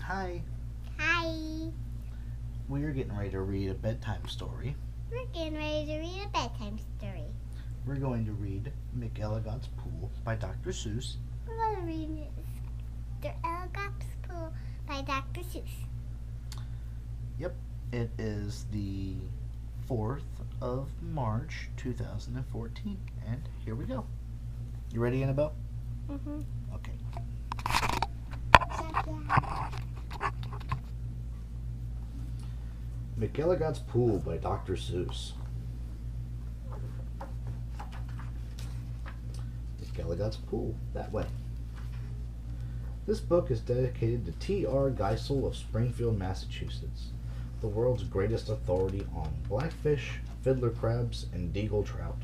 Hi. Hi. We're getting ready to read a bedtime story. We're getting ready to read a bedtime story. We're going to read McElligot's Pool by Dr. Seuss. We're going to read McElligot's Pool by Dr. Seuss. Yep, it is the 4th of March, 2014. And here we go. You ready, Annabelle? Mm-hmm. Okay. McElligot's Pool by Dr. Seuss. McElligot's Pool, that way. This book is dedicated to T.R. Geisel of Springfield, Massachusetts, the world's greatest authority on blackfish, fiddler crabs, and deagle trout.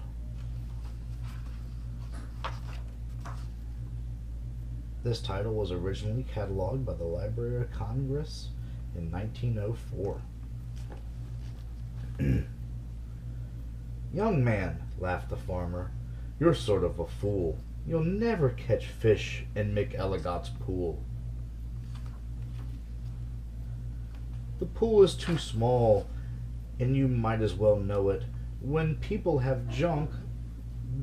This title was originally cataloged by the Library of Congress in 1904. "Young man," laughed the farmer, "you're sort of a fool. You'll never catch fish in McElligot's pool. The pool is too small, and you might as well know it. When people have junk,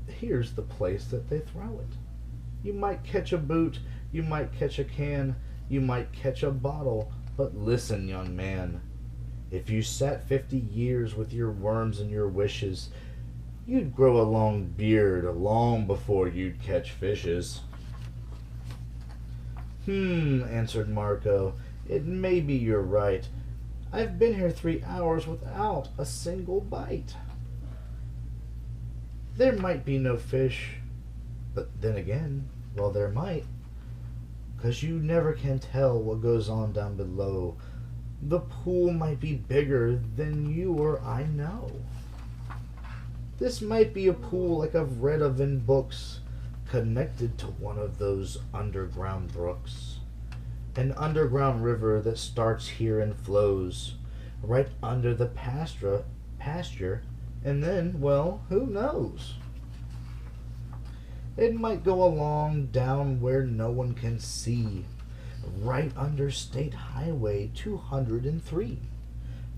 here's the place that they throw it. You might catch a boot, you might catch a can, you might catch a bottle, but listen, young man. If you sat 50 years with your worms and your wishes, you'd grow a long beard long before you'd catch fishes." Answered Marco, "it may be you're right. I've been here 3 hours without a single bite. There might be no fish, but then again, well, there might, 'cause you never can tell what goes on down below. The pool might be bigger than you or I know. This might be a pool like I've read of in books, connected to one of those underground brooks. An underground river that starts here and flows right under the pasture, and then, well, who knows? It might go along down where no one can see, right under State Highway 203,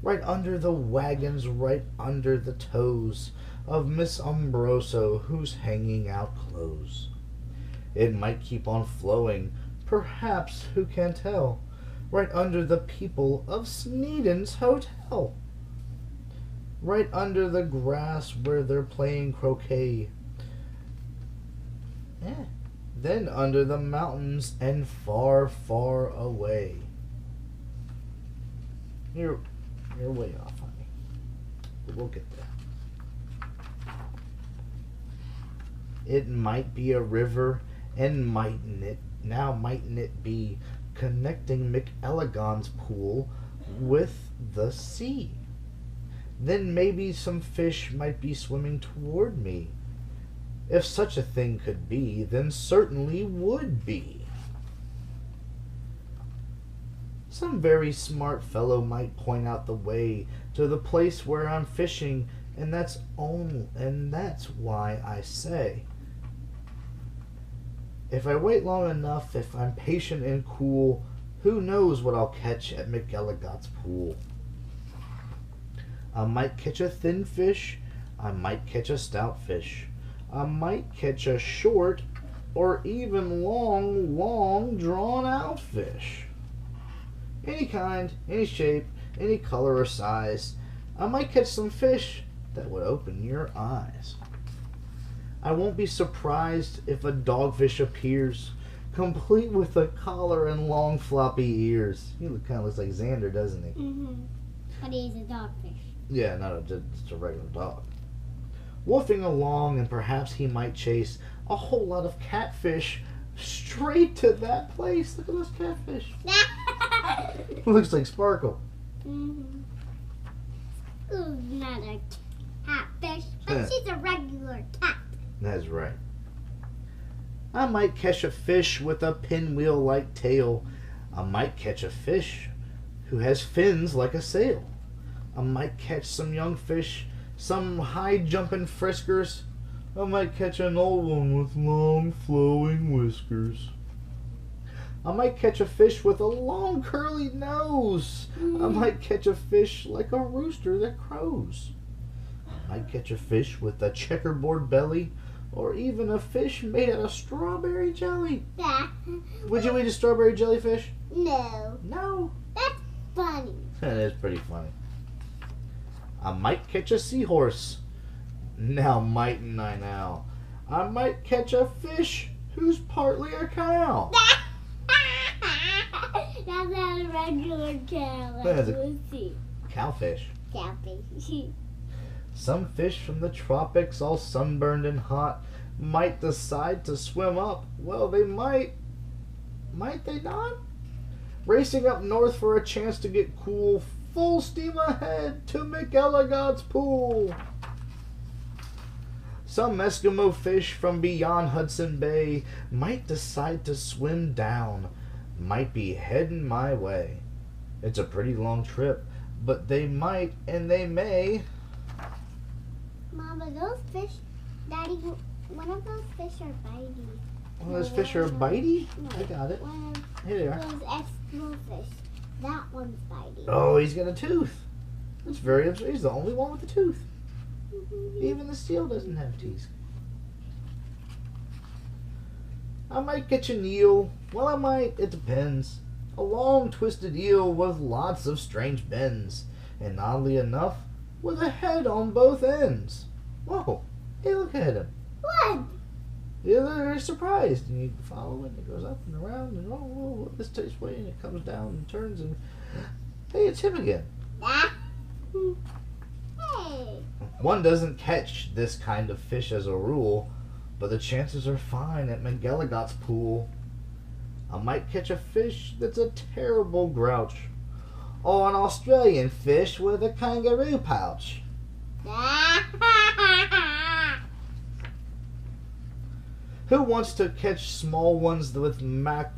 right under the wagons, right under the toes of Miss Umbroso, who's hanging out clothes. It might keep on flowing, perhaps, who can tell, right under the people of Sneeden's Hotel, right under the grass where they're playing croquet. Then under the mountains and far, far away." You're way off, honey. But we'll get there. It might be a river, and mightn't it be, connecting McElligot's pool with the sea? Then maybe some fish might be swimming toward me. If such a thing could be, then certainly would be. Some very smart fellow might point out the way to the place where I'm fishing, and that's why I say, if I wait long enough, if I'm patient and cool, who knows what I'll catch at McElligot's pool? I might catch a thin fish, I might catch a stout fish, I might catch a short or even long drawn out fish. Any kind, any shape, any color or size. I might catch some fish that would open your eyes. I won't be surprised if a dogfish appears, complete with a collar and long floppy ears. He kind of looks like Xander, doesn't he? Mm-hmm. But he's a dogfish. Yeah, not just a regular dog. Woofing along, and perhaps he might chase a whole lot of catfish straight to that place. Look at those catfish. Looks like Sparkle. Mm-hmm. Ooh, not a catfish, but she's a regular cat. That's right. I might catch a fish with a pinwheel-like tail. I might catch a fish who has fins like a sail. I might catch some young fish, some high-jumping friskers. I might catch an old one with long, flowing whiskers. I might catch a fish with a long curly nose. I might catch a fish like a rooster that crows. I might catch a fish with a checkerboard belly, or even a fish made out of strawberry jelly. Would you eat a strawberry jellyfish? No. No. That's funny. That is pretty funny. I might catch a seahorse. Now mightn't I now? I might catch a fish who's partly a cow. That's not a regular cow. That's a Lucy. Cowfish. Catfish. Some fish from the tropics, all sunburned and hot, might decide to swim up. Well, they might. Might they not? Racing up north for a chance to get cool, full steam ahead to McElligot's pool. Some Eskimo fish from beyond Hudson Bay might decide to swim down, might be heading my way. It's a pretty long trip, but they might and they may. Mama, those fish, Daddy, one of those fish are bitey. One of those fish are bitey? No, I got it. one of Here they are. those Eskimo fish, that one's bitey. Oh, he's got a tooth. That's very upsetting. He's the only one with a tooth. Even the seal doesn't have teeth. I might catch an eel. Well, I might. It depends. A long, twisted eel with lots of strange bends. And oddly enough, with a head on both ends. Whoa. Hey, look at him. What? Yeah, they're surprised. And you follow it, and it goes up and around, and oh, this takes way, and it comes down and turns, and hey, it's him again. Hey. One doesn't catch this kind of fish as a rule, but the chances are fine at McElligot's pool. I might catch a fish that's a terrible grouch, or an Australian fish with a kangaroo pouch. Who wants to catch small ones with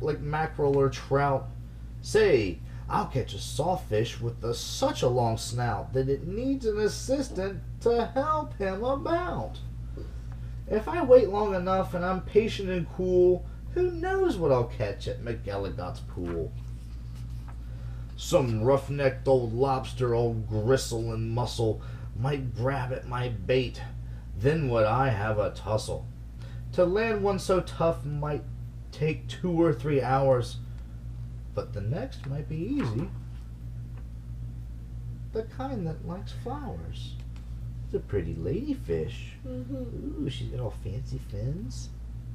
like mackerel or trout? Say, I'll catch a sawfish with such a long snout that it needs an assistant to help him about. If I wait long enough and I'm patient and cool, who knows what I'll catch at McElligot's pool? Some rough-necked old lobster, all gristle and muscle, might grab at my bait. Then would I have a tussle. To land one so tough might take 2 or 3 hours, but the next might be easy. The kind that likes flowers. It's a pretty ladyfish. Ooh, she's got all fancy fins.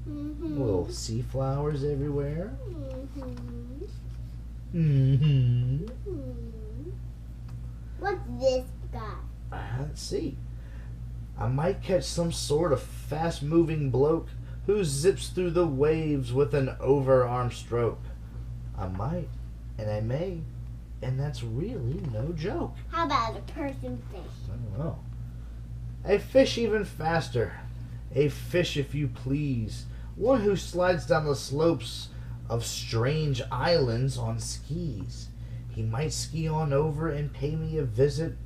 Little sea flowers everywhere. What's this guy? Let's see. I might catch some sort of fast-moving bloke who zips through the waves with an overarm stroke. I might, and I may, and that's really no joke. How about a person fish? I don't know. A fish even faster. A fish, if you please. One who slides down the slopes of strange islands on skis. He might ski on over and pay me a visit.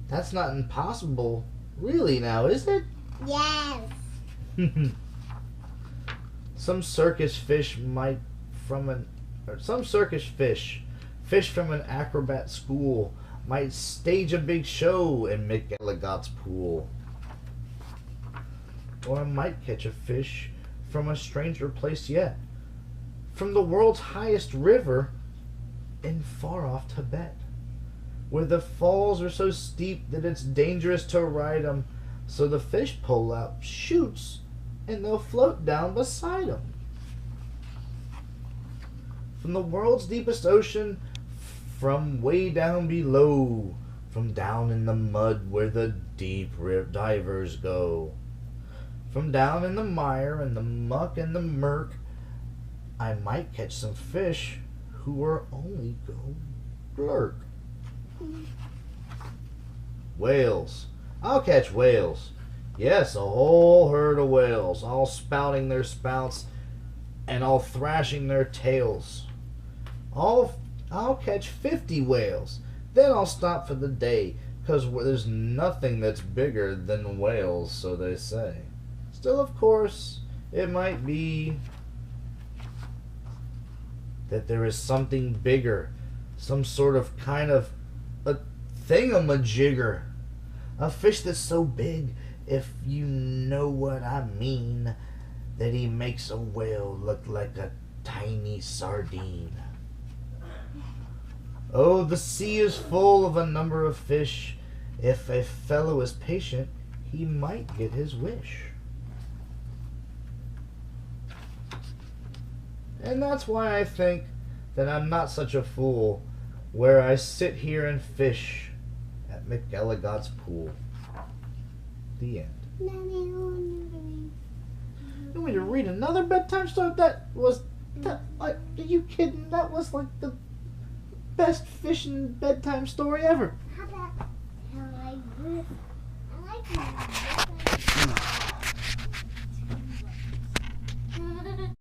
That's not impossible. Really now, is it? Yes. Some circus fish from an acrobat school might stage a big show in McElligot's pool. Or I might catch a fish from a stranger place yet, from the world's highest river in far off Tibet, where the falls are so steep that it's dangerous to ride 'em, so the fish pull out chutes and they'll float down beside 'em. From the world's deepest ocean, from way down below, from down in the mud where the deep divers go, from down in the mire and the muck and the murk, I might catch some fish who are only go blurk. Whales. I'll catch whales. Yes, a whole herd of whales, all spouting their spouts and all thrashing their tails. I'll catch 50 whales. Then I'll stop for the day, 'cause there's nothing that's bigger than whales, so they say. Still, of course, it might be that there is something bigger, some sort of kind of a thingamajigger. A fish that's so big, if you know what I mean, that he makes a whale look like a tiny sardine. Oh, the sea is full of a number of fish. If a fellow is patient, he might get his wish. And that's why I think that I'm not such a fool, where I sit here and fish at McElligot's pool. The end. You want me to read another bedtime story? Are you kidding? That was like the best fishing bedtime story ever. How about I like this? I like my bedtime.